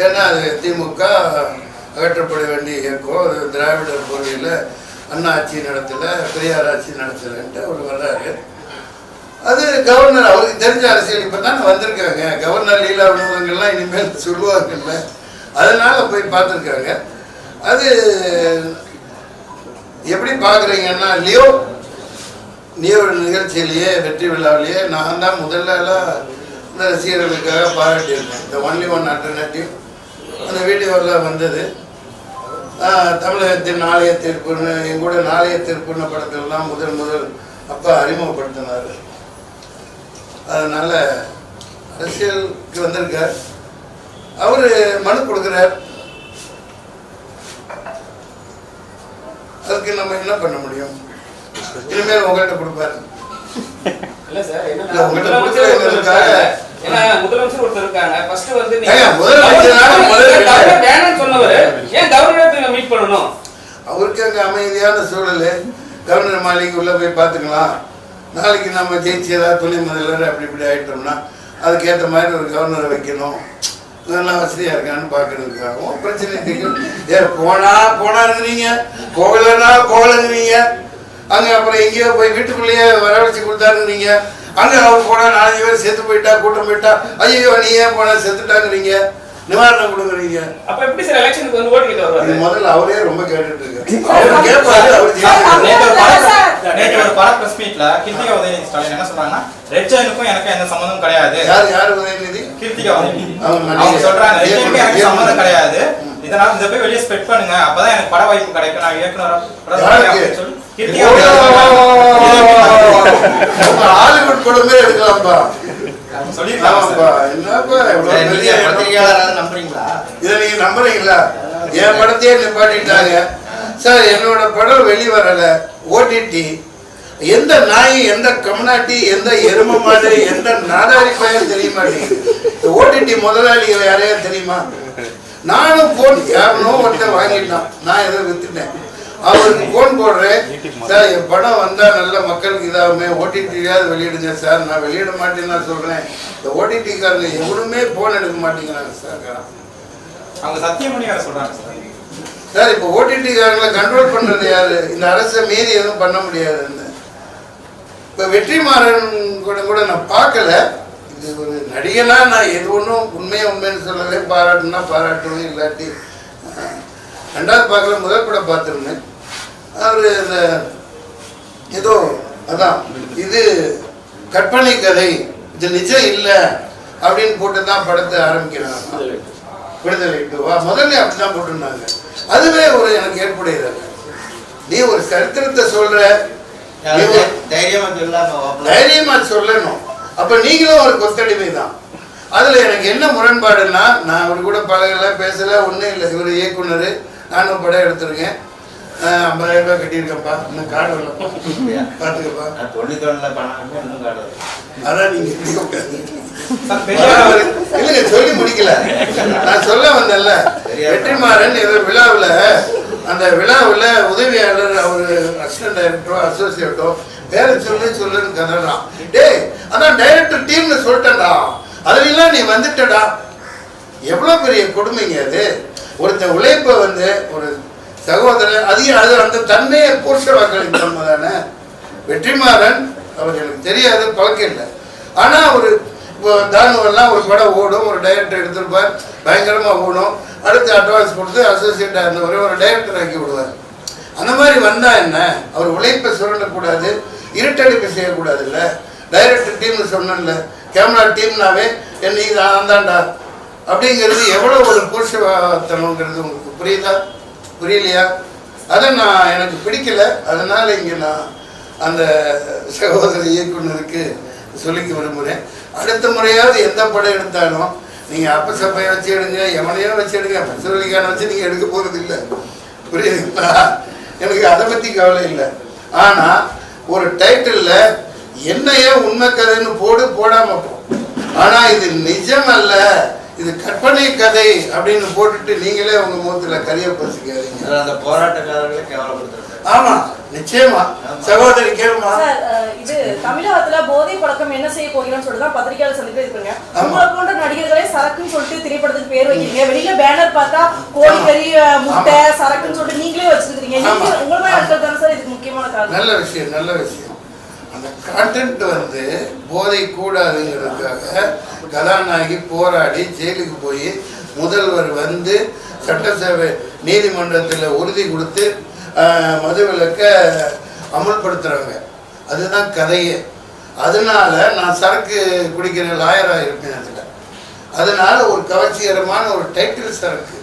ஏன்னா அது திமுக அகற்றப்பட வேண்டிய இயக்கம், அது திராவிடர் கொள்கையில் அண்ணா ஆட்சி நடத்தல, பெரியார் ஆட்சி நடத்தலைன்ட்டு அவர் வர்றாரு. அது கவர்னர் அவருக்கு தெரிஞ்ச அரசியல் இப்போ தானே வந்திருக்காங்க. கவர்னர் லீலா வினோதங்கள்லாம் இனிமேல் சொல்லுவாங்கல்ல, அதனால் போய் பார்த்துருக்காங்க. அது எப்படி பார்க்குறீங்கன்னா, லியோ நிகழ்ச்சியிலேயே வெற்றி விழாவிலேயே நான் தான் முதல்லலாம் இந்த ரசிகர்களுக்காக பாராட்டியிருக்கேன். இந்த ஒன்லி ஒன் ஆல்டர்னேட்டிவ் அந்த வீடியோவில் வந்தது. தமிழகத்தின் நாளைய தீர்ப்புன்னு எங்கூட நாளைய தீர்ப்புன்னு படத்திலலாம் முதல் அப்பா அறிமுகப்படுத்தினார். அதனால் அரசியலுக்கு வந்திருக்கார். அவர் மனு கொடுக்குறார். அதுக்கு நம்ம என்ன பண்ண முடியும்? இனிமேல் உங்கள்கிட்ட கொடுப்பாரு. அவருக்கு அங்க அமைதியான சூழல். கவர்னர் மாளிகை உள்ள போய் பார்த்துக்கலாம். நாளைக்கு நம்ம ஜெயிச்சு ஏதாவது துணை முதல்வர் அப்படி இப்படி ஆயிட்டோம்னா அதுக்கேற்ற மாதிரி ஒரு கவர்னரை வைக்கணும், இதெல்லாம் வசதியாக இருக்கான்னு பார்க்கறதுக்காகவும் பிரச்சனை தெரியும். போனாருங்கிறீங்க, போகலைங்கிறீங்க. அங்கே அப்புறம் எங்கேயோ போய் வீட்டுக்குள்ளேயே வரவழைச்சி கொடுத்தாருங்கிறீங்க. அங்கே அவர் போனால் 4 பேர் செத்து போயிட்டா, கூட்டம் போயிட்டா, ஐயோ நீ ஏன் போனால் செத்துட்டாங்கிறீங்க, நிவாரணம் கொடுக்குறீங்க. அப்ப எப்படி சார் எலெக்ஷனுக்கு வந்து ஓட்டு கேட்டு வருவாரு? முதல்ல அவரே ரொம்ப கேட்டுட்டு இருக்காரு. அவர் கேட்பாரு. நேற்று ஒரு பட பிரஸ் மீட்ல கிருத்திகா உதயநிதி ஸ்டாலின் என்ன சொல்றாங்கன்னா, ரெட் ஜெயினுக்கும் எனக்கு எந்த சம்பந்தம் கிடையாது. யார் உதயநிதி? கிருத்திகா உதயநிதி அவங்க சொல்றாங்க, ரெட் ஜெயினுக்கும் எனக்கு சம்பந்தம் கிடையாது, இதனால இந்த போய் வெளியே ஸ்ப்ரெட் பண்ணுங்க, அப்பதான் எனக்கு பட வாய்ப்பு கிடைக்கும், நான் இயக்குனரா சொல்லி கிருத்திகா ஹாலிவுட் படமே எடுக்கலாம்ப்பா. நம்புறீங்களா? என் படத்தையே நிப்பாட்டிட்டாங்க சார். என்னோட படம் வெளிவரல. ஓடிடி எந்த நாய், எந்த கம்னாட்டி, எந்த எரும மாடு, எந்த நாடாரி பையன் தெரிய மாட்டேங்குது. ஓடிடி முதலாளிகள் யாரையா தெரியுமா? நானும் போன் யாருனோ ஒருத்தன் வாங்கிட்டான், நான் எதை வித்துட்டேன். அவருக்கு போன் போடுறேன், சார் என் படம் வந்தா நல்ல மக்களுக்கு இதாகுமே, ஓடிடியாவது வெளியிடுங்க சார். நான் வெளியிட மாட்டேன்னு நான் சொல்றேன். இந்த ஓடிடிக்காரங்க எவனுமே போன் எடுக்க மாட்டேங்கிறாங்க சார். அவங்க சத்தியமணி வேற சொல்றாங்க சார். இப்போ ஓடிடிக்காரங்களை கண்ட்ரோல் பண்றது யாரு? இந்த அரசை மீறி எதுவும் பண்ண முடியாதுன்னு. இப்போ வெற்றிமாறன் கூட நான் பார்க்கல. இது ஒரு நடிகனா நான் எது ஒன்றும் உண்மைன்னு சொல்லவே, பாராட்டுனா பாராட்டுவேன், இல்லாட்டி ரெண்டாவது பார்க்கல. முதல் கூட பார்த்துருந்தேன். அவர் இந்த ஏதோ அதான் இது கற்பனை கதை, இது நிஜம் இல்லை அப்படின்னு போட்டு தான் படத்தை ஆரம்பிக்கிறாங்க. விடுதலை முதல்ல அப்படிதான் போட்டிருந்தாங்க. அதுவே ஒரு எனக்கு ஏற்புடையது. நீ ஒரு சரித்திரத்தை சொல்ற, தைரியமா சொல்லணும். அப்ப நீங்களும் ஒரு கொத்தடிமை தான். அதுல எனக்கு என்ன முரண்பாடுன்னா, நான் அவர் கூட பழகல, பேசல, ஒன்றும் இல்லை. இவர் இயக்குனர், நானும் படம் எடுத்திருக்கேன். 50,000 ரூபாய் கட்டியிருக்கேன்ப்பா. இன்னும் கார்டு வரலப்பா, பார்த்துக்கப்பா. அதான் நீங்க இல்லைங்க சொல்லி முடிக்கல. நான் சொல்ல வந்தேன்ல, வெற்றிமாறன் ஏதோ விழாவில், அந்த விழாவில் உதவியாளர் அவர் அசிஸ்டன்ட் டைரக்டரோ அசோசியேட்டோ பேரை சொல்லுன்னு கதறான். டேய் அதான் டைரக்டர் டீம்னு சொல்லிட்டேன்டா, அதுலாம் நீ வந்துட்டடா. எவ்வளோ பெரிய கொடுமைங்க அது. ஒருத்தன் உழைப்பை ஒரு சகோதரன் அது அந்த தன்மையை புருஷ வாக்களிக்க தன்மை தானே. வெற்றிமாறன் அவர் எனக்கு தெரியாது, பழக்கம் இல்லை. ஆனால் ஒரு தானுவெல்லாம் ஒரு படம் ஓடும், ஒரு டைரக்டர் எடுத்திருப்பார், பயங்கரமாக ஓடும், அடுத்து அட்வான்ஸ் கொடுத்து அசோசியேட்டாக இருந்தவரை ஒரு டைரக்டர் ஆக்கி விடுவார். அந்த மாதிரி வந்தால் என்ன, அவர் உழைப்பை சுரண்டக்கூடாது, இருட்டடிப்பு செய்யக்கூடாது. இல்லை டைரக்டர் டீம்னு சொன்னல, கேமரா டீம்னாவே என்ன இது ஆந்தாண்டா அப்படிங்கிறது எவ்வளோ ஒரு புருஷத்தனங்கிறது உங்களுக்கு புரியுதா, புரியலையா? அதை நான் எனக்கு பிடிக்கல. அதனால் இங்கே நான் அந்த சகோதர இயக்குனருக்கு சொல்லிக்க விரும்புகிறேன். அடுத்த முறையாவது எந்த படம் எடுத்தாலும் நீங்கள் அப்ப சப்பையை வச்சு எடுங்க, எவனையோ வச்சு எடுங்க, பசுவலிக்கான வச்சு நீங்கள் எடுக்க போகிறது இல்லை. புரியுதுங்களா? எனக்கு அதை பற்றி கவலை இல்லை. ஆனால் ஒரு டைட்டிலில் என்னையே உண்மை கதைன்னு போடாமல் போ. ஆனால் இது நிஜம் அல்ல, இது கற்பனை கதை அப்படின்னு போட்டுட்டு நீங்களே உங்க முகத்துல கரிய பசிக்காதீங்க. அந்த போராட்டக்காரர்களை கேவலப்படுத்துறாங்க. ஆமா, நிச்சயமா. சகோதரி கேளுமா. இது தமிழகத்துல போதை பழக்கம் என்ன செய்ய போகிறோம்னு சொல்லிட்டு பத்திரிகையாளர் சந்திப்பு இருக்காங்க. உங்களை போன்ற நடிகர்களே சரக்குன்னு சொல்லிட்டு திரைப்படத்துக்கு பேர் வைக்கிறீங்க. வெளியில பேனர் பார்த்தா கோழிக்கறி, முட்டை, சரக்குன்னு சொல்லிட்டு நீங்களே வச்சிருக்கீங்க. உங்களை மாதிரி ஆட்கள் தானே சார் இதுக்கு முக்கியமான காரணம். நல்ல விஷயம், நல்ல விஷயம். அந்த கான்டென்ட் வந்து போதை கூடாதுங்கிறதுக்காக கதாநாயகி போராடி ஜெயிலுக்கு போய் முதல்வர் வந்து சட்டசபை நீதிமன்றத்தில் உறுதி கொடுத்து மதுவிலக்க அமல்படுத்துறாங்க. அதுதான் கதையே. அதனால நான் சரக்கு குடிக்கிற லாயராக இருப்பேன் அதில். அதனால ஒரு கவர்ச்சிகரமான ஒரு டைட்டில் சரக்கு,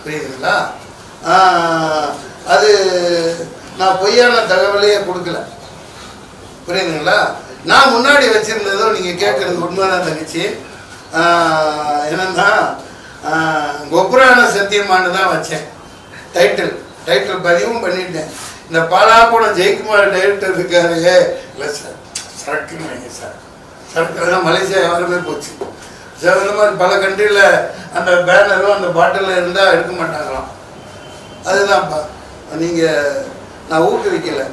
புரியுதுங்களா? அது நான் பொய்யான தகவலையே கொடுக்கல, புரியுதுங்களா? நான் முன்னாடி வச்சிருந்ததும் நீங்கள் கேட்குறது உண்மைதான் தங்கச்சி. என்னன்னா கொப்புரான சத்தியமானு தான் வச்சேன். டைட்டில் பதிவும் பண்ணிட்டேன். இந்த பாலாப்படம் ஜெயக்குமார் டைரக்டர் இருக்காரு, இல்லை சார் சரக்குன்னு வைங்க சார். சரக்கு தான் மலேசியா யாருமே போச்சு. சார் இந்த மாதிரி பல கண்ட்ரியில் அந்த பேனரும் அந்த பாட்டிலில் இருந்தால் எடுக்க மாட்டாங்களாம். அதுதான்ப்பா நீங்கள் நான் ஊக்குவிக்கலை.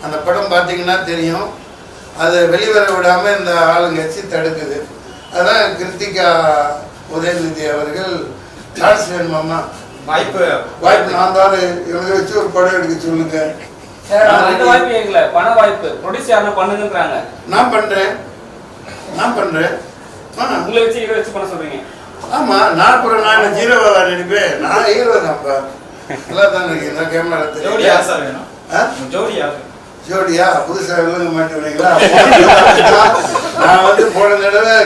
அந்த படம் பார்த்தீங்கன்னா தெரியும். அதை வெளிவர விடாமல் இந்த ஆளுங்கட்சி தடுக்குது. அதான் கிருத்திகா உதயநிதி அவர்கள் சான்ஸ் வேணுமாம்மா, வாய்ப்பு நான் தான் இவங்க வச்சு ஒரு படம் எடுக்க சொல்லுங்க. வாய்ப்பு எங்கல பண வாய்ப்பு ப்ரொடியூஸ் யாரும் பண்ணுங்கன்றாங்க. நான் பண்றேன். உங்களை வச்சு இதை வச்சு பண்ண சொல்றீங்க. ஆமா, நான் அப்புறம் நான் ஹீரோவா நடிப்பேன். நான் ஹீரோ தான்ப்பா. நல்லா தான் இருக்கேன். கேமரா ஜோடி யார் சார் வேணும்? ஜோடி யார்? ஜோடியா புதுசா விளங்க மாட்டேங்களா? நான் வந்து போன தடவை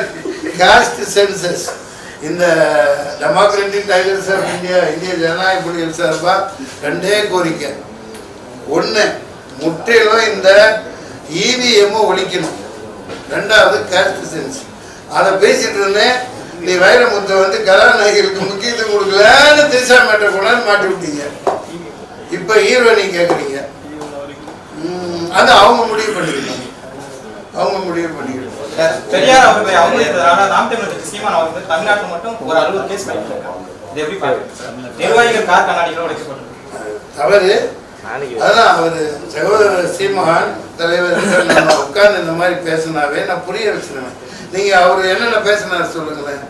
காஸ்ட் சென்சஸ் இந்த டெமோக்ராட்டிக் டைகர்ஸ் ஆஃப் இந்தியா, இந்திய ஜனநாயக புலிகள் சார்பா ரெண்டே கோரிக்கை. ஒன்று, முற்றிலும் இந்த இவிஎம் ஒழிக்கணும். ரெண்டாவது காஸ்ட் சென்ஸ். அதை பேசிட்டு இருந்தேன். நீ வைரமுத்து வந்து கதாநாயகிகளுக்கு முக்கியத்துவம் கொடுக்கலன்னு திரிசா மேட்டை கொண்டாந்து மாட்டி விட்டீங்க. இப்போ ஹீரோ நீ கேட்குறீங்க. அது அவங்க முடிவு பண்ணிக்கணும். பெரியார் அவர்கள் அவங்களுக்கு நாம் தமிழர் சீமான் அவர்கள் தமிழ்நாட்டில் மட்டும் ஒரு 60 கேஸ் பண்ணிருக்காங்க. இது எப்படி பாருங்க? நிர்வாகிகள் கார் கண்ணாடிகளோட உடைக்கப்பட்டிருக்கு. தவறு. அதான் அவர் சகோதரர் சீமான் தலைவர் நம்ம உட்கார்ந்து இந்த மாதிரி பேசினாவே நான் புரிய வச்சிருவேன். நீங்க அவர் என்னென்ன பேசினார் சொல்லுங்களேன்.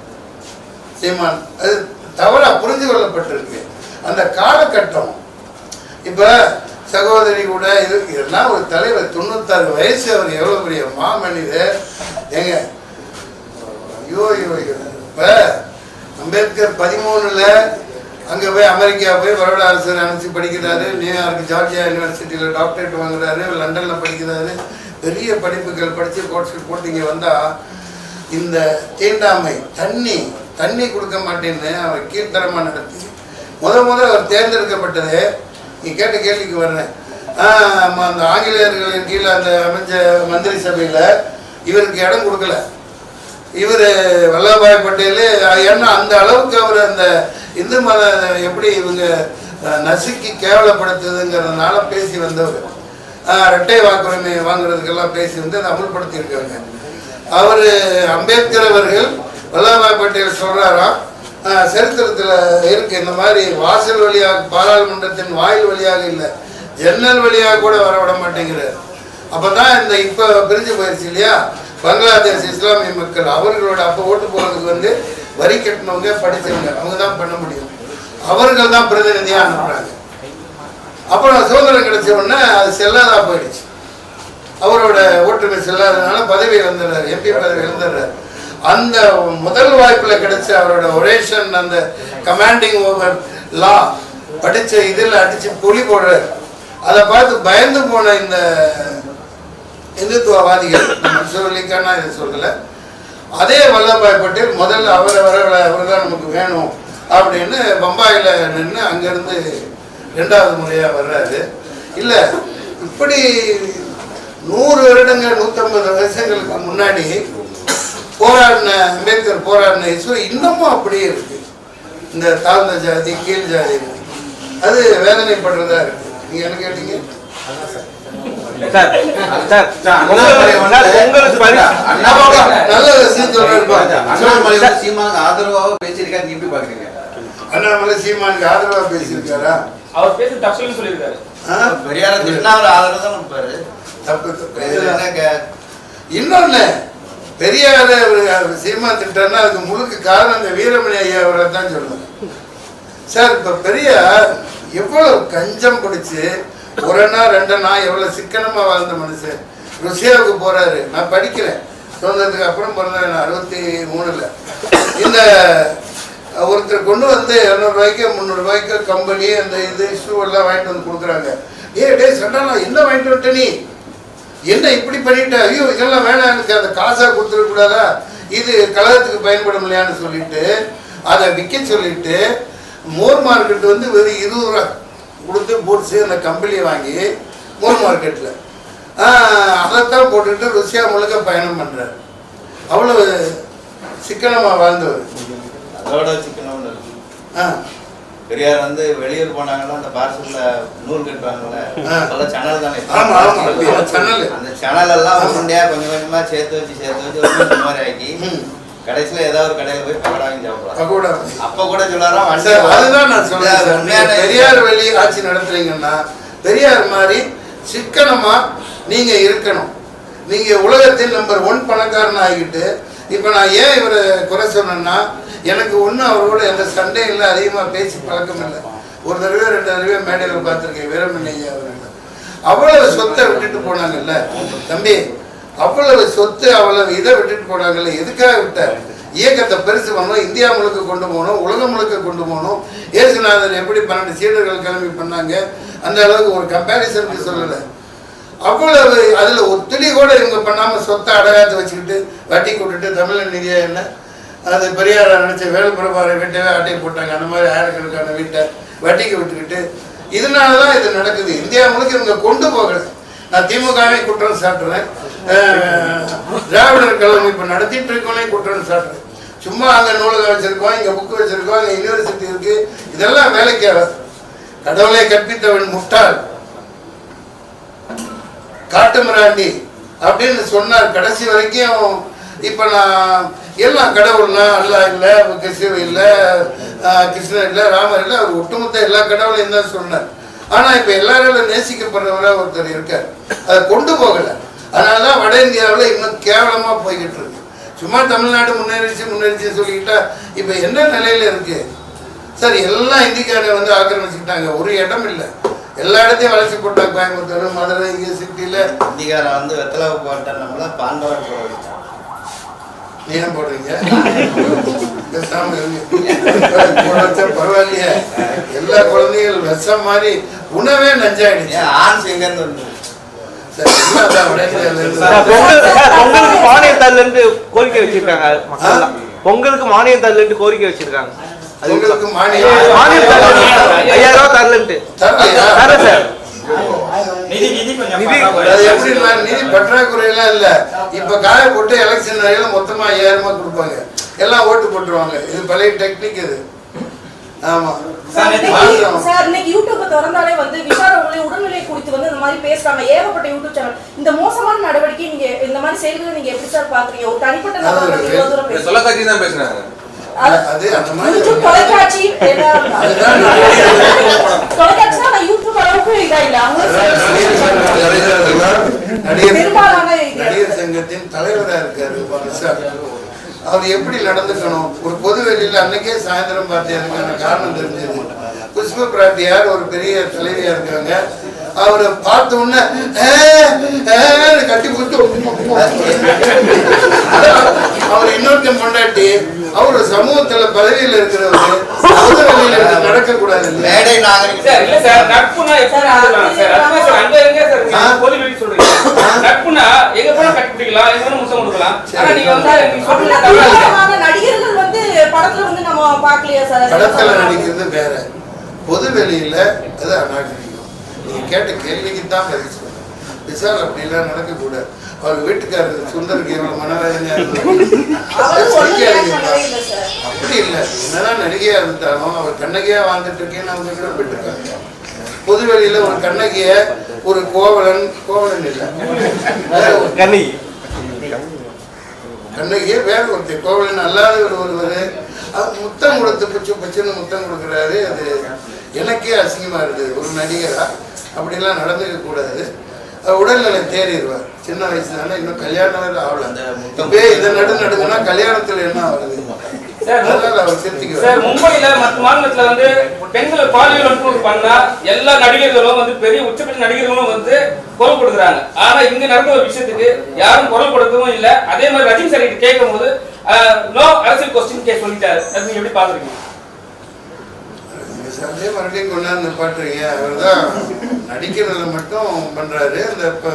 சீமான் அது தவறா புரிந்து கொள்ளப்பட்டிருக்கு. அந்த காலகட்டம் இப்ப சகோதரி கூட இதெல்லாம் ஒரு தலைவர் 96 வயசு. அவர் எவ்வளவு பெரிய மாமனிதர் ஏங்க. ஐயோ இப்ப அம்பேத்கர் 13ல் அங்கே போய் அமெரிக்கா போய் பரோட அரசர் அனுப்பிச்சு படிக்கிறாரு. நியூயார்க் ஜார்ஜியா யூனிவர்சிட்டியில் டாக்டரேட் வாங்குறாரு. லண்டனில் படிக்கிறாரு. பெரிய படிப்புகள் படித்து கோர்ஸ் போட்டு இங்கே வந்தால் இந்த தீண்டாமை தண்ணி கொடுக்க மாட்டேன்னு அவர் கீழ்த்தரமாக நடத்தி முதல் அவர் தேர்ந்தெடுக்கப்பட்டது. நீ கேட்ட கேள்விக்கு வர்றேன். அந்த ஆங்கிலேயர்களின் கீழே அந்த அமைச்ச மந்திரி சபையில் இவருக்கு இடம் கொடுக்கல. இவர் வல்லபாய் பட்டேல் ஏன்னா அந்த அளவுக்கு அவர் அந்த இந்து மத எப்படி இவங்க நசுக்கி கேவலப்படுத்துதுங்கிறதுனால பேசி வந்தவர். இரட்டை வாக்குரிமை வாங்குறதுக்கெல்லாம் பேசி வந்து அதை அமுல்படுத்தியிருக்காங்க. அவர் அம்பேத்கர் அவர்கள் வல்லபாய் பட்டேல் சொல்கிறாராம், சரித்திரத்தில் இருக்கு இந்த மாதிரி வாசல் வழியாக பாராளுமன்றத்தின் வாயில் வழியாக இல்லை ஜன்னல் வழியாக கூட வர விட மாட்டேங்கிறார். அப்போ தான் இந்த இப்போ பிரிஞ்சு போயிடுச்சு இல்லையா பங்களாதேஷ் இஸ்லாமிய மக்கள். அவர்களோட அப்போ ஓட்டு போகிறதுக்கு வந்து வரி கட்டினவங்க படித்தவங்க அவங்க தான் பண்ண முடியும். அவர்கள் தான் பிரதிநிதியாக அனுப்புகிறாங்க. அப்புறம் சுதந்திரம் கிடைச்ச உடனே அது செல்லாதா போயிடுச்சு. அவரோட ஓட்டுமை செல்லாததுனால பதவி இழந்துடுறாரு, எம்பி பதவி இழந்துடுறாரு. அந்த முதல் வாய்ப்பில் கிடைச்ச அவரோட ஒரேஷன் அந்த கமாண்டிங் ஓவர் லா படித்த இதில் அடித்து புலி போடுறாரு. அதை பார்த்து பயந்து போன இந்த இந்துத்துவவாதிகள், மன்சூர் அலிகானா இதை சொல்லலை, அதே வல்லபாய் பட்டேல் முதல்ல அவர் தான் நமக்கு வேணும் அப்படின்னு பம்பாயில் நின்று அங்கேருந்து 2வது முறையாக வர்றாரு. இல்லை இப்படி 100 வருடங்கள் 150 வருஷங்களுக்கு முன்னாடி போராடின அம்பேத்கர் போராடின இஷ்யூ இன்னமும் அப்படியே இருக்கு. இந்த தாழ்ந்த ஜாதி கீழ் ஜாதி அது வேதனைப்படுறதா இருக்கு. நீங்க என்ன கேட்டீங்க? சார் உங்களுக்கு நல்ல விஷயம் சொல்றாரு. அண்ணாமலை சீமானுக்கு ஆதரவாக பேசியிருக்காரு, நீ எப்படி பாக்குறீங்க? அண்ணாமலை சீமானுக்கு ஆதரவா பேசியிருக்காரா? அவர் பேசி தப்புன்னு சொல்லியிருக்காரு. பெரியார திட்டினா அவர் ஆதரவு தான் இருப்பாரு. தப்பு. இன்னொன்னு பெரியார சீமா திட்டாருன்னா அதுக்கு முழுக்க காரணம் இந்த வீரமணி ஐயா அவரை தான் சொல்லணும். சார் இப்ப பெரியார் எவ்வளவு கஞ்சம் பிடிச்சு ஒருனா ரெண்டனா எவ்வளவு சிக்கனமா வாழ்ந்த மனுஷன். ருசியாவுக்கு போறாரு. நான் படிக்கிறேன், சுதந்திரத்துக்கு அப்புறம் பிறந்தேன் 63. இந்த ஒருத்தர் கொண்டு வந்து 200 ரூபாய்க்கு 300 ரூபாய்க்கு கம்பெனி அந்த இது ஷூ எல்லாம் வாங்கிட்டு வந்து கொடுக்குறாங்க. டே சண்டானா என்ன வாங்கிட்டு வந்துட்ட நீ, என்ன இப்படி பண்ணிட்ட, ஐயோ இதெல்லாம் வேணாம், எனக்கு அந்த காசாக கொடுத்துடக்கூடாதா, இது கலகத்துக்கு பயன்படும் இல்லையான்னு சொல்லிட்டு அதை விற்க சொல்லிட்டு மோர் மார்க்கெட் வந்து வெறும் 20 ரூபா கொடுத்து போட்டு அந்த கம்பெனியை வாங்கி மோர் மார்க்கெட்டில் அதைத்தான் போட்டுட்டு ருசியா முழுக்க பயணம் பண்ணுறாரு. அவ்வளவு சிக்கனமாக வாழ்ந்தவர். அதோட சிக்கனம் பெரியார் வந்து வெளியூர் போனாங்கன்னா அந்த பார்சல்ல நூல் கட்டுவாங்கல்ல, அதெல்லாம் சேனல் தானே. அந்த சேனல் எல்லாம் உருண்டையா கொஞ்சம் கொஞ்சமா சேர்த்து வச்சு ஒரு மாதிரி ஆக்கி கடைசியில ஏதாவது ஒரு கடையில போய் பக்கோடா வாங்கி சாப்பிடலாம். அப்ப கூட சொல்லாராம். அதுதான் நான் சொல்றேன், பெரியார் வெளி ஆட்சி நடத்துறீங்கன்னா பெரியார் மாதிரி சிக்கனமா நீங்க இருக்கணும். நீங்க உலகத்தில் நம்பர் 1 பணக்காரன் ஆகிட்டு இப்ப நான் ஏன் இவரை குறை சொன்னேன்னா, எனக்கு ஒன்றும் அவரோட எந்த சண்டையும் இல்லை, அதிகமாக பேசி பழக்கம் இல்லை. ஒரு தடவை 2 தடவை மேடையில் பார்த்துருக்கேன் வீரமணி ஐயா அவர்கள். அவ்வளவு சொத்தை விட்டுட்டு போனாங்கல்ல தம்பி, அவ்வளவு சொத்து அவ்வளவு இதை விட்டுட்டு போனாங்கல்ல. எதுக்காக விட்டார்? இயக்கத்தை பெருசு பண்ணணும், இந்தியா முழுக்க கொண்டு போகணும், உலகம் முழுக்க கொண்டு போகணும். இயேசுநாதர் எப்படி 12 சீடர்கள் கிளம்பி பண்ணாங்க, அந்த அளவுக்கு ஒரு கம்பேரிசனுக்கு சொல்லலை. அவ்வளவு அதில் ஒரு துளி கூட இவங்க பண்ணாமல் சொத்தை அடகாத்து வச்சுக்கிட்டு வட்டி கூட்டுட்டு தமிழ் நிதியா என்ன அது பெரியார நினைச்ச வேலுப்பிரபாரை வீட்டவே அட்டையை போட்டாங்க. அந்த மாதிரி ஆயிரக்கணக்கான வீட்டை வட்டிக்கு விட்டுக்கிட்டு இதனாலதான் இது நடக்குது. இந்தியா முழுக்க இவங்க கொண்டு போகல. நான் திமுகவை குற்றம் சாட்டுறேன், திராவிடர் கழகம் இப்ப நடத்திட்டு இருக்கோனே குற்றம் சாட்டுறேன். சும்மா அங்க நூலகம் வச்சிருக்கோம், இங்க புக்கு வச்சிருக்கோம், அங்க யூனிவர்சிட்டி இருக்கு, இதெல்லாம் வேலைக்கு ஆகாது. கடவுளை கற்பித்தவன் முட்டாள் காட்டுமிராண்டி அப்படின்னு சொன்னார் கடைசி வரைக்கும். இப்ப நான் எல்லாம் கடவுள்னா அல்லா இல்லை, கிறிஸ்துவ இல்லை, கிருஷ்ணன் இல்லை, ராமர் இல்லை, அவர் ஒட்டுமொத்த எல்லா கடவுளையும் தான் சொன்னார். ஆனா இப்ப எல்லாராலும் நேசிக்கப்படுறவரா ஒருத்தர் இருக்கார், அதை கொண்டு போகல. அதனாலதான் வட இந்தியாவில் இன்னும் கேவலமா போய்கிட்டு இருக்கு. சும்மா தமிழ்நாடு முன்னேறிச்சு சொல்லிக்கிட்டா இப்ப என்ன நிலையில இருக்கு சார்? எல்லாம் இந்திக்காரை வந்து ஆக்கிரமிச்சுக்கிட்டாங்க, ஒரு இடம் இல்லை, எல்லா இடத்தையும் வளர்ச்சி போட்டாங்க. கோயம்புத்தூர், மதுரை, இங்கே சிட்டியில இந்திக்காரை வந்து வெத்தலை போட்டா பாண்டவர் போட நீ ஏன் போடுறீங்க? பரவாயில்லையே, எல்லா குழந்தைகள் விஷம் மாதிரி உணவே நஞ்சாயிடுச்சு. ஆண் சிங்கன்னு பொங்கலுக்கு மானியத்தால இருந்து கோரிக்கை வச்சிருக்காங்க மக்கள். பொங்கலுக்கு மானியத்தால இருந்து கோரிக்கை வச்சிருக்காங்க. உங்களுக்கு மானியம் 5000 ரூபாய் தரலன்ட்டு தர சார். நிதி பற்றாக்குறையெல்லாம் இல்ல. இப்ப காய போட்டு எலெக்ஷன் வரையில மொத்தமா 5000 ரூபாய் கொடுப்பாங்க, எல்லாம் ஓட்டு போட்டுருவாங்க. இது பழைய டெக்னிக் இது. ஆமா சார், இன்னைக்கு யூடியூப் திறந்தாலே வந்து விஷால் அவங்களுடைய உடல்நிலை குறித்து வந்து இந்த மாதிரி பேசுறாங்க. ஏகப்பட்ட யூடியூப் சேனல். இந்த மோசமான நடவடிக்கை நீங்க இந்த மாதிரி செயல்களை நீங்க எப்படி சார் பாக்குறீங்க? ஒரு தனிப்பட்ட நபர் சொல்ல கட்சி தான் பேசுறாங்க. அது அந்த மாதிரி தொலைக்காட்சி தொலைக்காட்சினா யூடியூப் அளவுக்கு இதா இல்ல. நடிகர் சங்கத்தின் தலைவராக இருக்காரு. அவர் எப்படி நடந்துக்கணும், ஒரு பொது வெளியில அன்னைக்கே சாயந்தரம் பார்த்ததுக்கான காரணம் தெரிஞ்சது. புஷ்ப பிராட்டியார் ஒரு பெரிய தலைவியா இருக்காங்க. அவரை பார்த்த உடனே கட்டி கொடுத்து அவர் இன்னொருத்தன் பொண்டாட்டி, அவரு சமூகத்துல பதவியில இருக்கிறவரு பொது வெளியில நடக்க கூடாது. மேடை நாகரிகம் நடிகர்கள் வந்து படத்துல வந்து நம்ம பார்க்கலையா சார்? படத்துல நடிக்கிறது வேற, பொது வெளியில அது அநாகரிகம். நீங்க கேட்ட கேள்விக்கு தான் பதில் சொல்றேன். விஷால் அப்படிலாம் நடக்கக்கூடாது. அவர் வீட்டுக்காரர் சுந்தருக்கு எவ்வளவு மனவேதனையா அப்படி இல்லை. என்னதான் நடிகையா இருந்தாலும் அவர் கண்ணகியா வாழ்ந்துட்டு இருக்கேன்னு அவங்க கூட போயிட்டு இருக்காங்க. பொது வெளியில ஒரு கண்ணகிய ஒரு கோவலன் இல்லை கண்ணகியே வேற ஒருத்தர் கோவலன் அல்லாதவர் ஒருவர் முத்தம் கொடுத்து பச்சுன்னு முத்தம் கொடுக்குறாரு. அது எனக்கே அசிங்கமா இருக்குது. ஒரு நடிகரா அப்படிலாம் நடந்துக்க கூடாது. உடல்நிலை தேறிடுவார். சின்ன வயசுனால இன்னும் கல்யாணம் ஆகல. இப்பே இதை நடுங்கன்னா கல்யாணத்துல என்ன ஆகுது? மும்பைல மற்ற மாநிலத்துல வந்து பெண்களை பாலியல் வன்கொடுமை பண்ணா எல்லா நடிகர்களும் வந்து பெரிய உச்சபட்ச நடிகர்களும் வந்து குரல் கொடுக்குறாங்க. ஆனா இங்க நடந்த ஒரு விஷயத்துக்கு யாரும் குரல் கொடுக்கவும் இல்லை. அதே மாதிரி ரஜினி சார் கிட்ட கேட்கும் போது நோ அரசியல் கொஸ்டின் கேஸ் சொல்லிட்டாரு. நீங்க எப்படி பாக்குறீங்க? அதே மறுபடியும் கொண்டாந்து பாட்டுறீங்க. அவர் தான் நடிக்கிறதுல மட்டும் பண்றாரு. அந்த இப்போ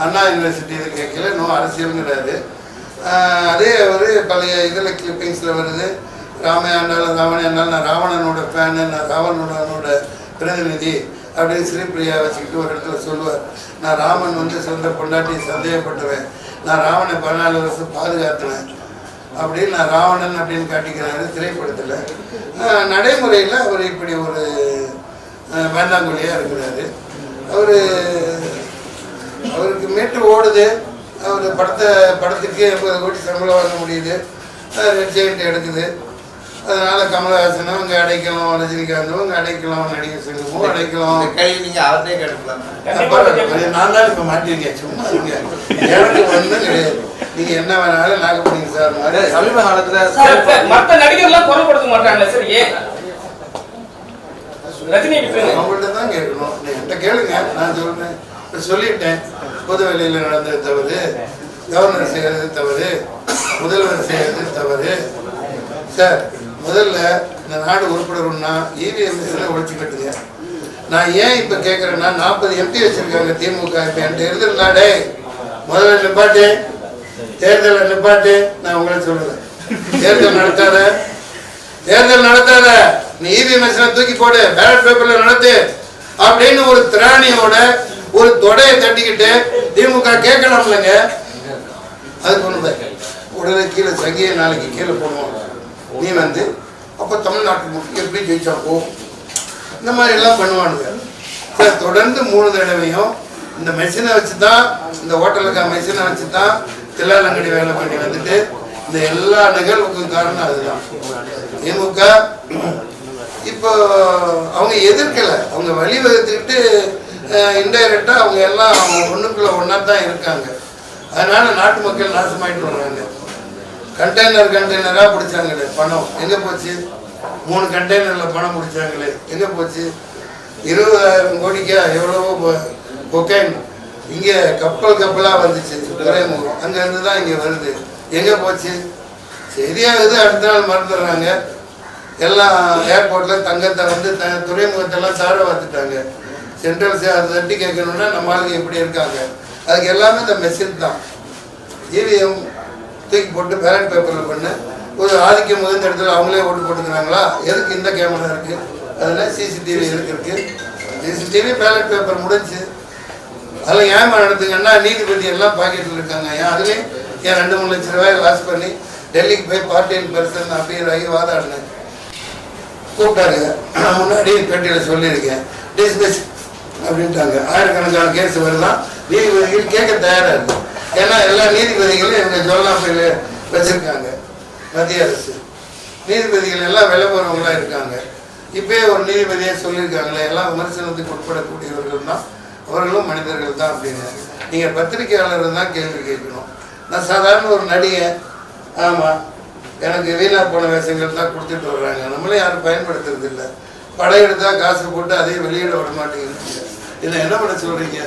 அண்ணா யூனிவர்சிட்டி இதை கேட்கல நோ அரசியலுங்கிறாரு. அதே ஒரு பழைய இதில் கிளிப்பிங்ஸில் வருது. ராமையாண்டாலும் ராவணையாண்டாலும் நான் ராவணனோட ஃபேனு, நான் ராவணனோட பிரதிநிதி அப்படின்னு ஸ்ரீபிரியா வச்சுக்கிட்டு ஒரு இடத்துல சொல்லுவார். நான் ராமன் வந்து சொந்த பொண்டாட்டி சந்தேகப்பட்டுவேன், நான் ராவணை 14 வருஷம் பாதுகாத்துவேன் அப்படின்னு நான் ராவணன் அப்படின்னு காட்டிக்கிறாரு திரைப்படத்தில். நடைமுறையில் அவர் இப்படி ஒரு வேண்டாங்குழியாக இருக்கிறாரு. அவருக்கு மீட்டு ஓடுது. அவர் படத்துக்கு 80 கோடி சம்பளம் வாங்க முடியுது. ரெட் ஜெயண்ட் எடுக்குது. அதனால் கமலஹாசனும் அங்கே அடைக்கலாம், ரஜினிகாந்தும் அங்கே அடைக்கலாம், நடிகர் சங்கமும் அடைக்கலாம். நீங்கள் அவர்கிட்டே கேட்கலாம். நான் தான் இப்போ மாட்டிருக்கேன். சும்மா இருங்க, எனக்கு ஒன்றும் கிடையாது. நீங்கள் என்ன வேணாலும் நாங்கள் பண்ணிங்க சார். சமீப காலத்தில் மற்ற நடிகர்லாம் குரல் கொடுக்க மாட்டாங்களே சார், ஏன்? ரஜினி அவங்கள்ட்ட தான் கேட்கணும். என்கிட்ட கேளுங்க, நான் சொல்றேன். சொல்லிட்டேன். பொது வெளியில் நடந்தது தவறு, கவர்னர் செய்யறது தவறு, முதல்வர் செய்யறது தவறு. சார், முதல்ல இந்த நாடு உருப்படணும்னா இவிஎம்எஸ்ல ஒழிச்சு கட்டுங்க. நான் ஏன் இப்ப கேட்கறேன்னா 40 எம்பி வச்சிருக்காங்க திமுக. இப்ப என்கிட்ட எழுதுனாடே முதல்ல நிப்பாட்டு, தேர்தலை நிப்பாட்டு. நான் உங்களை சொல்றேன், தேர்தல் நடத்தாத, நீ இவிஎம்எஸ்ல தூக்கி போடு, பேலட் பேப்பர்ல நடத்து அப்படின்னு ஒரு திராணியோட ஒரு தொடையை தட்டிக்கிட்டு திமுக கேட்கலாம் இல்லைங்க. அதுக்கு ஒண்ணு உடனே கீழே சங்கியை நாளைக்கு கீழே போடுவோம். நீ வந்து அப்போ தமிழ்நாட்டு முக்கிய எப்படி ஜெயிச்சா போ, இந்த மாதிரி எல்லாம் பண்ணுவானுங்க சார். தொடர்ந்து 3 தடவையும் இந்த மெஷினை வச்சு தான், இந்த ஹோட்டலுக்கு மெஷினை வச்சு தான் தில்லாலங்கடி வேலை பண்ணி வந்துட்டு இந்த எல்லா நிகழ்வுக்கும் காரணம் அதுதான். திமுக இப்போ அவங்க எதிர்க்கலை, அவங்க வழிவகுத்துக்கிட்டு இன்டைரக்டா அவங்க எல்லாம் ஒண்ணுக்குள்ள ஒன்னா தான் இருக்காங்க. அதனால நாட்டு மக்கள் நாசமாயிட்டு வர்றாங்க. கண்டெய்னரா பிடிச்சாங்களே பணம் எங்க போச்சு? 3 கண்டெய்னர்ல பணம் பிடிச்சாங்களே எங்க போச்சு? 20,000 கோடிக்கா எவ்வளவோ கொக்கைன் இங்க கப்பலா வந்துச்சு துறைமுகம், அங்க இருந்து தான் இங்க வருது. எங்க போச்சு? சரியாகுது, அடுத்த நாள் மறந்துடுறாங்க. எல்லாம் ஏர்போர்ட்ல தங்கத்தை வந்து துறைமுகத்தெல்லாம் சார பார்த்துட்டாங்க. சென்ட்ரல் அதை தட்டி கேட்கணும்னா நம்ம ஆளுங்க எப்படி இருக்காங்க? அதுக்கு எல்லாமே இந்த மெஷின் தான். இவிஎம் தூக்கி போட்டு பேலட் பேப்பரில் பண்ண ஒரு ஆதிக்கம் மிகுந்த இடத்துல அவங்களே ஓட்டு போட்டுக்கிறாங்களா? எதுக்கு இந்த கேமரா இருக்கு? அதில் சிசிடிவி இருக்கு. சிசிடிவி பேலட் பேப்பர் முடிஞ்சு அதில் ஏமா நடத்துங்கன்னா நீதிபதி எல்லாம் பாக்கெட்டில் இருக்காங்க. ஏன் அதுலேயும் ஏன் 2-3 லட்சம் ரூபாய் லாஸ் பண்ணி டெல்லிக்கு போய் பார்ட்-டைம் பர்சன் அப்பீர் ஆகி வாதாடினேன். கூப்பிட்டாரு, முன்னாடி பேட்டியில் சொல்லியிருக்கேன், டிஸ்மிஸ் அப்படின்ட்டாங்க. ஆயிரக்கணக்கான கேஸ் வருதான். நீதிபதிகள் கேட்க தயாராக இருக்கு. ஏன்னா எல்லா நீதிபதிகளும் இவங்க ஜோலாம்பையில் வச்சிருக்காங்க. மத்திய அரசு நீதிபதிகள் எல்லாம் விளம்பரவங்களா இருக்காங்க. இப்பயே ஒரு நீதிபதியை சொல்லியிருக்காங்களே, எல்லாம் விமர்சனத்துக்கு உட்படக்கூடியவர்கள் தான், அவர்களும் மனிதர்கள் தான் அப்படின்னு. நீங்கள் பத்திரிகையாளர் தான் கேள்வி கேட்கணும். நான் சாதாரண ஒரு நடிகன். ஆமாம், எனக்கு வீணா போன வேஷங்கள் தான் கொடுத்துட்டு வர்றாங்க. நம்மளே யாரும் பயன்படுத்துறது இல்லை. படம் எடுத்தா காசு போட்டு அதையும் வெளியிட விட மாட்டேங்குது. இல்லை, என்ன பண்ண சொல்றீங்க?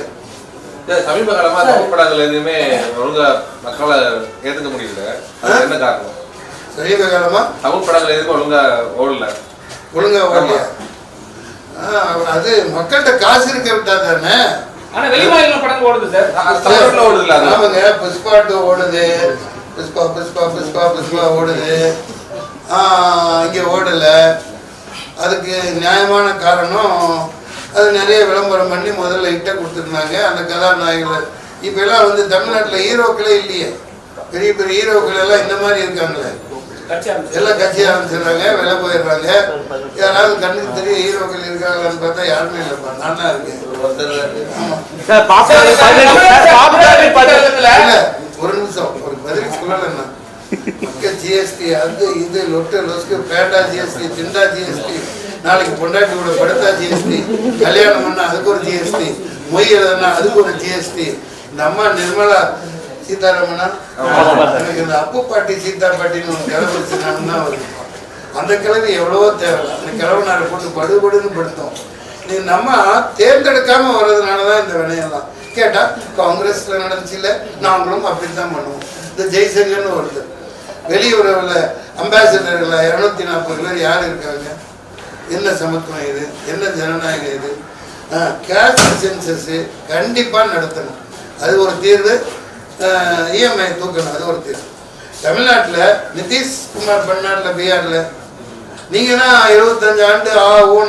சமீப காலமா தமிழ் படங்கள் எதுவுமே ஒழுங்கா மக்களை ஏத்துக்க முடியல. என்ன காரணம்? சமீப காலமா தமிழ் படங்கள் எதுவும் ஒழுங்கா ஓடலையா? அது மக்கள்கிட்ட காசு இருக்க விட்டா தானே. ஆனா வெளிமாநில படங்கள் ஓடுது சார். தமிழ்ல ஓடுதுல. ஆமாங்க, புஷ்பா 2 ஓடுது, புஷ்பா ஓடுது. இங்க ஓடல. அதுக்கு நியாயமான காரணம், அது நிறைய விளம்பரம் பண்ணி முதல்ல ஹிட்டை கொடுத்துருந்தாங்க அந்த கதாநாயகர்கள். இப்போ எல்லாம் வந்து தமிழ்நாட்டில் ஹீரோக்களே இல்லையே. பெரிய பெரிய ஹீரோக்கள் எல்லாம் இந்த மாதிரி இருக்காங்களே. எல்லாம் கட்சி ஆரம்பிச்சிடுறாங்க, வெளில போயிடுறாங்க. யாராவது கண்ணுக்கு தெரிய ஹீரோக்கள் இருக்காங்களான்னு பார்த்தா யாருமே இல்லைப்பா, நான் தான் இருக்கேன். ஒரு நிமிஷம், ஒரு பதில் சொல்லலைன்னா ஜிஎஸ்டி அது இது லொட்டு லொஸ்க்கு பேட்டா ஜிஎஸ்டி திண்டா ஜிஎஸ்டி, நாளைக்கு பொண்டாட்டி கூட படுத்தா ஜிஎஸ்டி, கல்யாணம் பண்ணா அதுக்கு ஒரு ஜிஎஸ்டி, மொய் எழுதுனா அதுக்கு ஒரு ஜிஎஸ்டி. இந்த அம்மா நிர்மலா சீதாராமனா எனக்கு இந்த அப்பு பாட்டி சீதா பாட்டின்னு ஒரு கிளவு வச்சுனாங்கன்னா அந்த கிளவி எவ்வளவோ தேவை. அந்த கிளவுனாரை போட்டு படுபடுன்னு படுத்தோம். நீ நம்ம தேர்ந்தெடுக்காம வர்றதுனாலதான் இந்த வினையெல்லாம். கேட்டா காங்கிரஸ்ல நடந்துச்சு இல்லை, நாங்களும் அப்படித்தான் பண்ணுவோம். இந்த ஜெய்சங்கர்னு ஒருத்தர் வெளியுறவுல அம்பாசிடர்ல 240 பேர் யார் இருக்காங்க? என்ன சமத்துவம் இது, என்ன ஜனநாயகம் இது? கேஸ்ட் சென்சஸ் கண்டிப்பா நடத்தணும், அது ஒரு தீர்வு. இஎம்ஐ தூக்கணும், அது ஒரு தீர்வு. தமிழ்நாட்டில் நிதிஷ்குமார் பண்ணார்ல, பீகார்ல நீங்க தான் 25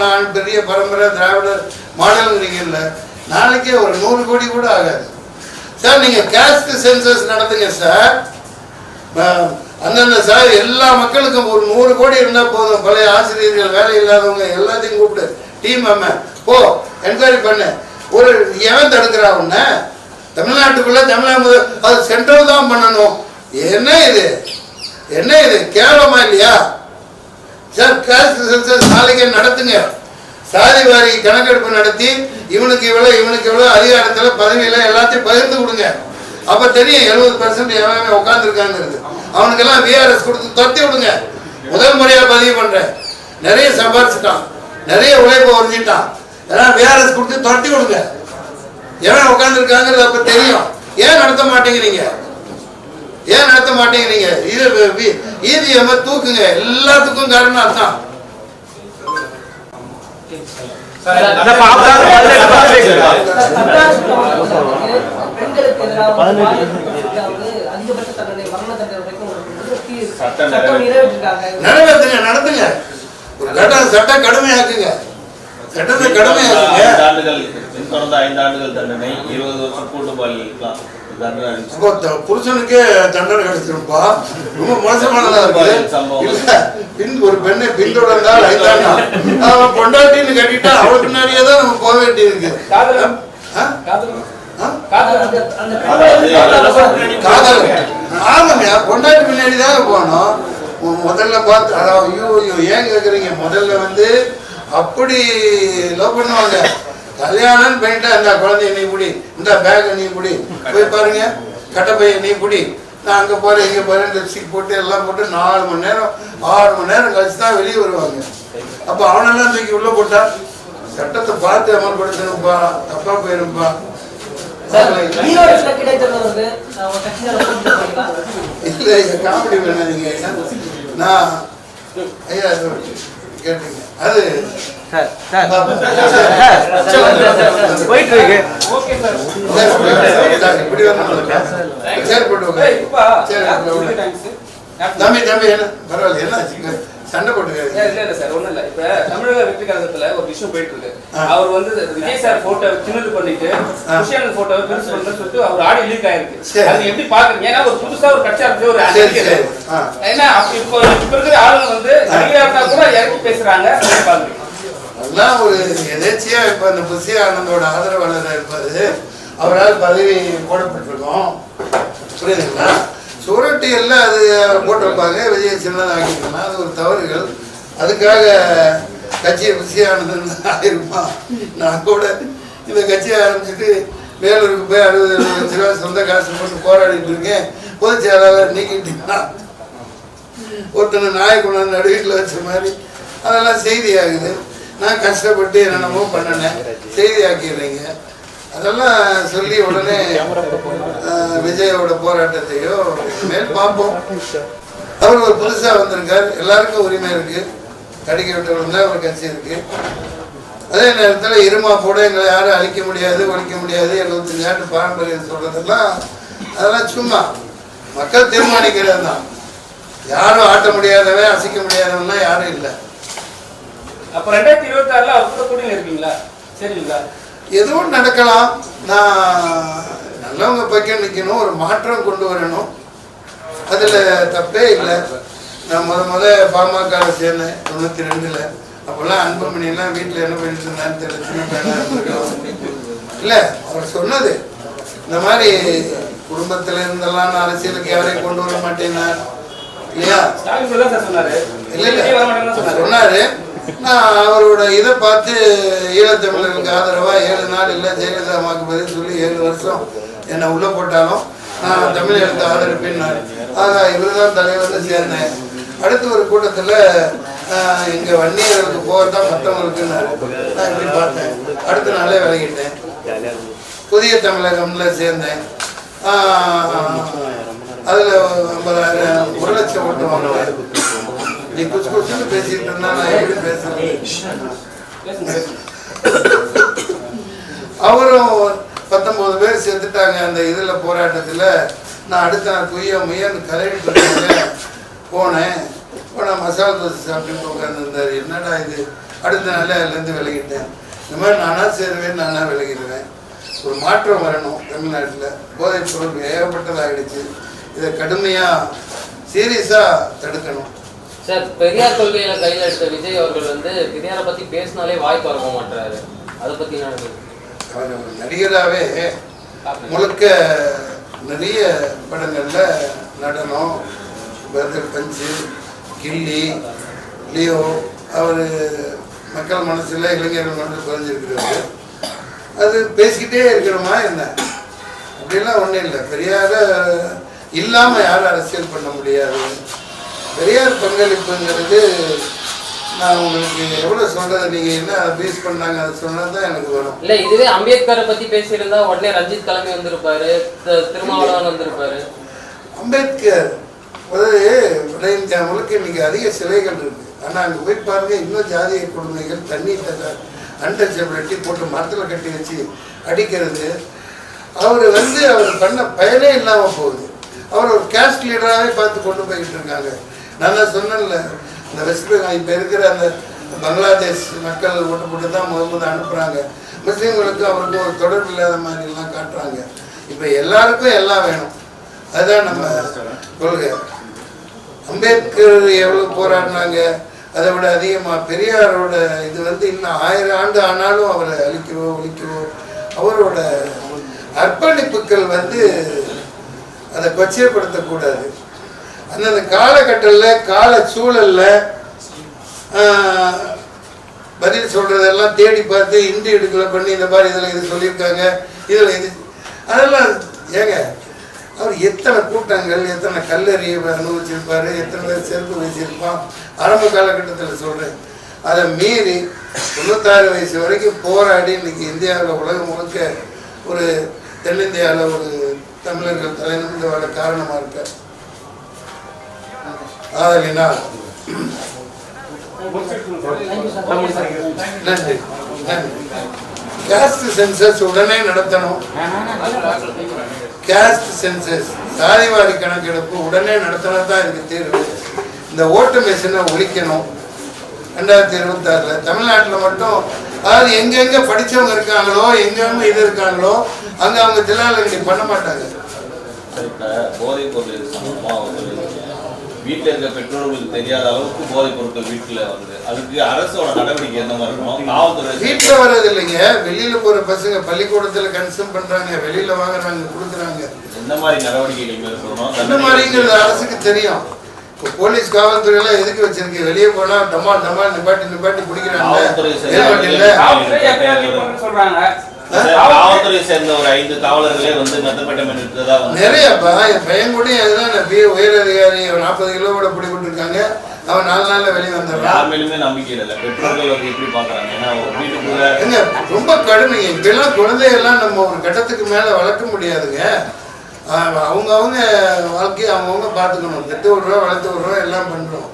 ஆண்டு பெரிய பரம்பரை திராவிடர் மாடல்ங்கிறீங்கல்ல, நாளைக்கே ஒரு 100 கோடி கூட ஆகாது சார். நீங்க கேஸ்ட் சென்சஸ் நடத்துங்க சார். அந்தந்த சார் எல்லா மக்களுக்கும் ஒரு 100 கோடி இருந்தா போதும். பழைய ஆசிரியர்கள், வேலை இல்லாதவங்க எல்லாத்தையும் கூப்பிட்டு டீம் போ என்கொயரி பண்ணு. ஒரு எவன் தடுக்கிறா உன்ன? தமிழ்நாட்டுக்குள்ள தமிழ்நாடு அது சென்ட்ரல் தான் பண்ணணும். என்ன இது, என்ன இது கேவலமா இல்லையா சார்? கேஸ்ட் சென்சஸ் நாளைக்கே நடத்துங்க. சாதி வாரி கணக்கெடுப்பு நடத்தி இவனுக்கு இவ்வளவு அதிகாரத்துல பதவியில எல்லாத்தையும் பகிர்ந்து கொடுங்க. அப்ப தெரியும் 70% எவன் உட்கார்ந்துருக்காங்கிறது. அவனுக்கெல்லாம் விஆர்எஸ் கொடுத்து துரத்தி விடுங்க. முதல் முறையா பதிவு பண்றேன், நிறைய சம்பாரிச்சுட்டான், நிறைய உழைப்பை உறிஞ்சிட்டான், எல்லாம் விஆர்எஸ் கொடுத்து துரத்தி விடுங்க. எவன் உட்கார்ந்துருக்காங்கிறது அப்ப தெரியும். ஏன் நடத்த மாட்டேங்கிறீங்க? ஏன் நடத்த மாட்டேங்கிறீங்க? இது ஈவிஎம் தூக்குங்க. எல்லாத்துக்கும் காரணம் அதுதான். நிறைவேற்றுங்க, நடத்துங்க. ஒரு சட்டம் கடுமையாக்குங்க, சட்டத்தை கடுமையாக்குங்க. 5 ஆண்டுகள் தண்டனை, 20 வருஷம் கூட்டு பாலியல் புருஷனுக்கே தண்டனை கிடைச்சிருப்பா. ரொம்ப மோசமானதா இருக்கு. ஒரு பெண்ணை பின்தொடர்ந்தால் 5 ஆண்டு அவன் பொண்டாட்டின்னு கட்டிட்டா அவளுக்கு பின்னாடியே தான் நம்ம போக வேண்டியிருக்கு. காதல் ஆமாங்க, பொண்டாட்டி பின்னாடிதான் போகணும். முதல்ல பார்த்து அதாவது ஏன் கேக்குறீங்க? முதல்ல அப்படி லவ் பண்ணுவாங்க. கல்யாணம் பண்ணிட்டா இந்த குழந்தைய நீ புடி, இந்த பேக் நீ புடி, போய் பாருங்க கட்டப்பைய நீ புடி, நான் அங்க போறேன் இங்க போறேன், லிப்ஸ்டிக் போட்டு எல்லாம் போட்டு 4 மணி நேரம் 6 மணி நேரம் கழிச்சு தான் வெளியே வருவாங்க. அப்ப அவனெல்லாம் தூக்கி உள்ள போட்டா சட்டத்தை பார்த்து அமல்படுத்தணும்பா, தப்பா போயிருப்பா. இல்ல காமெடி பண்ணாதீங்க. நான் ஐயா கேட்டீங்க அது போயிட்டு இருக்கு. தம்பி என்ன பரவாயில்ல, என்ன சண்டை போட்டுக்காரு? இல்ல சார், ஒண்ணும் இல்ல. இப்ப தமிழக வெற்றி கழகத்துல ஒரு விஷயம் போயிட்டு இருக்கு. அவர் விஜய் சார் போட்டோ சின்னது பண்ணிட்டு குஷியான போட்டோ பெருசு பண்றேன்னு சொல்லிட்டு அவர் ஆடியோ லீக் ஆயிருக்கு. அது எப்படி பாக்குறீங்க? ஏன்னா ஒரு புதுசா ஒரு கட்சி ஆரம்பிச்சு ஒரு ஏன்னா இப்போ இருக்கிற ஆளுங்க நடிகரா கூட இறக்கி பேசுறாங்க. பாக்குறீங்க அதெல்லாம் ஒரு எதேச்சியா இப்ப அந்த புசி ஆனந்தோட ஆதரவாளராக இருப்பாரு, அவரால் பதவி போடப்பட்டிருக்கோம். புரியுதுங்களா? சுரட்டி எல்லாம் அது போட்டிருப்பாங்க, விஜய் சின்னதாக்கிக்கலாம். அது ஒரு தவறுகள். அதுக்காக கட்சியை புசி ஆனந்தன் ஆயிருமா? நான் கூட இந்த கட்சியை ஆரம்பிச்சுட்டு வேலூருக்கு போய் 60 லட்ச ரூபா சொந்த காசு போட்டு போராடிட்டு இருக்கேன். பொதுச் செயலாளர் நீக்கிட்டீங்கன்னா ஒருத்தனை நாயக்குள்ள நடுவீட்டில் வச்ச மாதிரி அதெல்லாம் செய்தி ஆகுது. நான் கஷ்டப்பட்டு என்னென்னமோ பண்ணினேன், செய்தி ஆக்கிடுறீங்க. அதெல்லாம் சொல்லி உடனே விஜயோட போராட்டத்தையோ மேல் பார்ப்போம். அவர் ஒரு புதுசா வந்திருக்கார், எல்லாருக்கும் உரிமை இருக்கு. கடிக்க விட்டவங்க ஒரு கட்சி இருக்கு. அதே நேரத்தில் இருமா போட எங்களை யாரும் அழிக்க முடியாது, ஒழிக்க முடியாது, 75 ஆண்டு பாரம்பரியம் சொல்றதெல்லாம் அதெல்லாம் சும்மா மக்கள் தீர்மானிக்கிறது தான். யாரும் ஆட்ட முடியாதவன், அசைக்க முடியாதவன்லாம் யாரும் இல்லை. அப்ப 2026ல அவர் கூட இருப்பீங்களா? சரிங்களா? எதுவும் நடக்கலாம். நான் நல்லவங்க பக்கம் நிற்கணும், ஒரு மாற்றம் கொண்டு வரணும், அதுல தப்பே இல்லை. நான் முத பாமகவில் சேர்ந்தேன் 92. அப்போல்லாம் அன்புமணியெல்லாம் வீட்டில் என்ன பண்ணிட்டு இருந்தான்னு தெரியல, சின்ன பையனாக இருந்திருக்கலாம். இல்லை, அவர் சொன்னது இந்த மாதிரி குடும்பத்தில் இருந்தெல்லாம் நான் அரசியலுக்கு யாரையும் கொண்டு வர மாட்டேன்னார் இல்லையா? இல்லை சொன்னாரு. நான் அவரோட இதை பார்த்து ஈழத்தமிழர்களுக்கு ஆதரவாக 7 நாள் இல்லை ஜெயலலிதா அம்மாவுக்கு பதில் சொல்லி 7 வருஷம் என்னை உள்ளே போட்டாலும் நான் தமிழர்களுக்கு ஆதரிப்பேன்னாரு. ஆக இவர் தான் தலைவர்னு சேர்ந்தேன். அடுத்த ஒரு கூட்டத்தில் இங்கே வன்னியர்களுக்கு போகிறதான் மற்றவங்களுக்குன்னாரு. நான் இப்படி பார்த்தேன். அடுத்த நாளே விலகிட்டேன். புதிய தமிழகம்ல சேர்ந்தேன். அதில் 50,000 1 லட்சம் ஓட்டு வாங்கினேன். நீ குச்சு குச்சுன்னு பேசிட்டு இருந்தா நான் எப்படி பேசுறேன்? அவரும் 19 பேர் சேர்த்துட்டாங்க அந்த இதில் போராட்டத்தில். நான் அடுத்த நாள் முயன்னு கரையிட்டு போனேன். போனால் மசாலா தோசை சாப்பிட்டு உட்காந்துருந்தார். என்னடா இது? அடுத்த நாளே அதுலேருந்து விலகிட்டேன். இந்த மாதிரி நானா சேருவேன், நானா விலகிடுவேன். ஒரு மாற்றம் வரணும் தமிழ்நாட்டில். போதைப் பொருள் ஏகப்பட்டதாகிடுச்சு. இதை கடுமையாக சீரியஸாக தடுக்கணும். சார், பெரியார் கொள்கையில கையில் எடுத்த விஜய் அவர்கள் வந்து பெரியாரை பற்றி பேசினாலே வாய் திறக்க மாட்டாரு. அதை பற்றி அவர் நடிகராகவே முழுக்க நிறைய படங்களில் நடனம், பர்தர் பஞ்சு, கில்லி, லியோ, அவர் மக்கள் மனசில் இளைஞர்கள் மனசில் குறைஞ்சிருக்கிறாரு. அது பேசிக்கிட்டே இருக்கணுமா என்ன? அப்படிலாம் ஒன்றும் இல்லை. பெரியார இல்லாமல் யாரும் அரசியல் பண்ண முடியாது. பெரியார் பங்களிப்புங்கிறது நான் உங்களுக்கு எவ்வளோ சொல்கிறது, நீங்கள் என்ன அதை பேஸ் பண்ணாங்க அதை சொன்னது தான் எனக்கு வரும். இல்லை, இதுவே அம்பேத்கரை பற்றி பேசியிருந்தா உடனே ரஞ்சித் கிழமை வந்திருப்பாரு, திருமாவளவன் வந்திருப்பாரு. அம்பேத்கர் அதாவது வட இந்தியா முழுக்க இன்னைக்கு அதிக சிலைகள் இருக்கு. ஆனால் அங்கே போய் பாருங்க, இன்னும் ஜாதிய கொடுமைகள், தண்ணீர் அன்டச்சபிலிட்டி போட்டு மரத்தில் கட்டி வச்சு அடிக்கிறது. அவர் பண்ண பயனே இல்லாமல் போகுது. அவர் ஒரு கேஸ்ட் லீடராகவே பார்த்து கொண்டு போய்கிட்டு இருக்காங்க. நான் தான் சொன்னேன்ல, இந்த வெஸ்ட் பெங்கால் இப்போ இருக்கிற அந்த பங்களாதேஷ் மக்கள் ஓட்டு போட்டு தான் முதல் அனுப்புகிறாங்க. முஸ்லீம்களுக்கு அவருக்கு ஒரு தொடர்பு இல்லாத மாதிரிலாம் காட்டுறாங்க. இப்போ எல்லாருக்கும் எல்லாம் வேணும், அதுதான் நம்ம கொள்கை. அம்பேத்கர் எவ்வளோ போராடினாங்க, அதை விட அதிகமாக பெரியாரோட இது இன்னும் 1000 ஆண்டு ஆனாலும் அவரை ஒழிக்கவோ அவரோட அர்ப்பணிப்புகள் அதை கொச்சைப்படுத்தக்கூடாது. அந்தந்த காலகட்டத்தில் கால சூழலில் பதில் சொல்கிறதெல்லாம் தேடி பார்த்து இந்தி எடுக்கல பண்ணி இந்த மாதிரி இதில் இது சொல்லியிருக்காங்க, இதில் இது அதெல்லாம் ஏங்க, அவர் எத்தனை கூட்டங்கள், எத்தனை கல்லறியை அனுபவிச்சிருப்பார், எத்தனை பேர் செருப்பு வச்சிருப்பான். ஆரம்ப காலகட்டத்தில் சொல்கிறேன். அதை மீறி 96 வயசு வரைக்கும் போராடி இன்னைக்கு இந்தியாவில் உலகம் முழுக்க ஒரு தென்னிந்தியாவில் ஒரு தமிழர்கள் தலைநிமிர்ந்து வாழ காரணமாக இருக்க. ஆதலினால் நன்றி. கேஸ்ட் சென்சஸ் உடனே நடத்தணும். கேஸ்ட் சென்சஸ் சாதிவாரி கணக்கெடுப்பு உடனே நடத்தினா தான் இதுக்கு தீர்வு. இந்த ஓட்டு மிஷினை ஒழிக்கணும். 2026 தமிழ்நாட்டில் மட்டும், அதாவது எங்கெங்க படித்தவங்க இருக்காங்களோ, எங்கெங்க இது இருக்காங்களோ அங்கே அவங்க தில்லாலங்கடி பண்ண மாட்டாங்க. போதைப் பொருள் வீட்டில் இருக்க பெற்றோர்களுக்கு தெரியாத அளவுக்கு போதைப் பொருட்கள் வீட்டில் அதுக்கு அரசோட நடவடிக்கை என்ன மாதிரி இருக்கும்? காவல்துறை வீட்டில் வர்றது இல்லைங்க, வெளியில் போகிற பசங்க பள்ளிக்கூடத்தில் கன்சியூம் பண்ணுறாங்க, வெளியில் வாங்குறாங்க, கொடுக்குறாங்க. எந்த மாதிரி நடவடிக்கைகள் மேற்கொள்ளணும், என்ன மாதிரிங்கிறது அரசுக்கு தெரியும். இப்போ போலீஸ் காவல்துறையெல்லாம் எதுக்கு வச்சிருக்கு? வெளியே போனால் டமால் நிப்பாட்டி பிடிக்கிறாங்க. காவல்துறை சேர்ந்த ஒரு 5 காவலர்களே நிறையப்பா. என் பையன் கூட உயர் அதிகாரி 40 கிலோ கூட பிடிபட்டுருக்காங்க. அவன் 4 நாள்ல வெளியே வந்தாங்க. யார் மேலுமே நம்பிக்கை இல்லை. பெற்றோர்கள் எப்படி பாக்குறாங்க? ஏன்னா வீட்டுக்குள்ள ரொம்ப கடுமைங்க. இப்பெல்லாம் குழந்தையெல்லாம் நம்ம ஒரு கட்டத்துக்கு மேல வளர்க்க முடியாதுங்க. அவங்கவுங்க வாழ்க்கையை அவங்கவுங்க பார்த்துக்கணும். பெற்று விடுறோம், வளர்த்து விடுறோம், எல்லாம் பண்றோம்.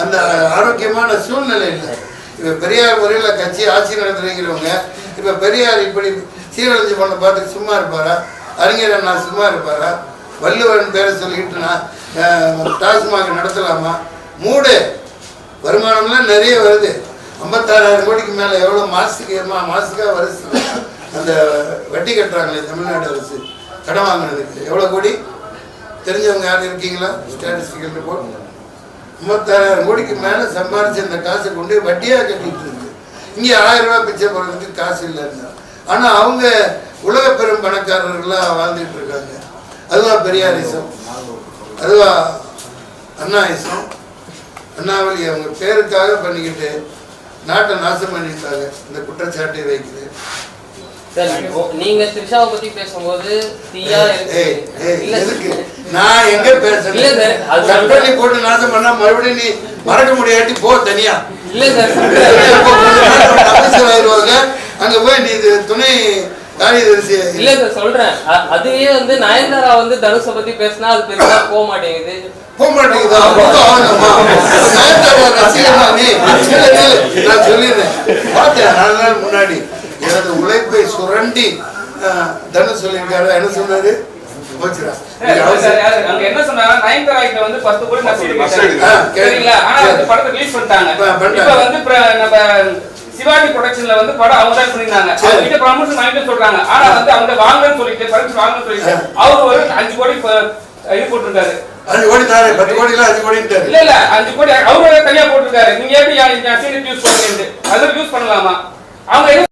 அந்த ஆரோக்கியமான சூழ்நிலை இல்லை. இப்போ பெரியார் முறையில் கட்சி ஆட்சி நடத்துறீங்கிறவங்க இப்போ பெரியார் இப்படி சீரழிஞ்சு பண்ண பார்த்து சும்மா இருப்பாரா? அறிஞர் அண்ணா சும்மா இருப்பாரா? வள்ளுவன் பேரை சொல்லிக்கிட்டுனா டாஸ்மாக் நடத்தலாமா? மூடு. வருமானம்லாம் நிறைய வருது. 56,000 கோடிக்கு மேலே எவ்வளோ மாசுக்காக வருது. அந்த வட்டி கட்டுறாங்களே தமிழ்நாடு அரசு கடன் வாங்கினதுக்கு எவ்வளோ கோடி? தெரிஞ்சவங்க யாரும் இருக்கீங்களா? ஸ்டாட்டிஸ்டிக்கல் ரிப்போர்ட் 56,000 கோடிக்கு மேல சம்பாரிச்சு அந்த காசை கொண்டு வட்டியா கட்டிட்டு இருக்கு. இங்க 1000 ரூபாய் பிச்சை போடுறதுக்கு காசு இல்லைன்னா, ஆனா அவங்க உலக பெரும் பணக்காரர்களா வாழ்ந்துட்டு இருக்காங்க. அதுவா பெரியாரிசம், அதுவா அண்ணாயிசம்? அண்ணாவளி அவங்க பேருக்காக பண்ணிக்கிட்டு நாட்டை நாசம் பண்ணிட்டாங்க. இந்த குற்றச்சாட்டை வைக்குது. நீங்க த்ரிஷாவை பத்தி பேசும்போது தீயா எதுக்கு நான் எங்க பேசுறேன்? சட்டை போட்டு நாசம் பண்ணா மறுபடியும் நீ மறக்க முடியாட்டி போ தனியா. இல்ல சார், அங்க போய் நீ துணை காரியதரிசி. இல்ல சார் சொல்றேன், அதுவே வந்து நயன்தாரா வந்து தனுஷை பத்தி பேசினா அது பெருசா போக மாட்டேங்குது. நான் சொல்லிடுறேன், பார்த்தேன் 4 நாள் முன்னாடி எனது உழைப்பை சுரண்டி தனுஷ் சொல்லியிருக்காரு. என்ன சொன்னாரு? அங்க என்ன சொன்னாங்க, நயன்தாரா வந்து 10 கோடி சரிங்களா? ஆனா அந்த படத்தை ரிலீஸ் பண்ணிட்டாங்க. இப்ப வந்து நம்ம சிவாஜி ப்ரொடக்ஷன்ல வந்து படம் அவங்க தான் பண்ணிருந்தாங்க. அவங்க ப்ரமோஷன் வாங்கிட்டு சொல்றாங்க. ஆனா வந்து அவங்க வாங்கன்னு சொல்லிட்டு பரிசு வாங்கன்னு சொல்லிட்டு அவர் ஒரு 5 கோடி இது போட்டிருக்காரு. 5 கோடி தானே, 10 கோடி இல்ல 5 கோடி இல்ல 5 கோடி அவரோட தனியா போட்டிருக்காரு. நீங்க எப்படி சீனியர் யூஸ் பண்ணுவீங்க? அதை யூஸ் பண்ணலாமா? அவங்க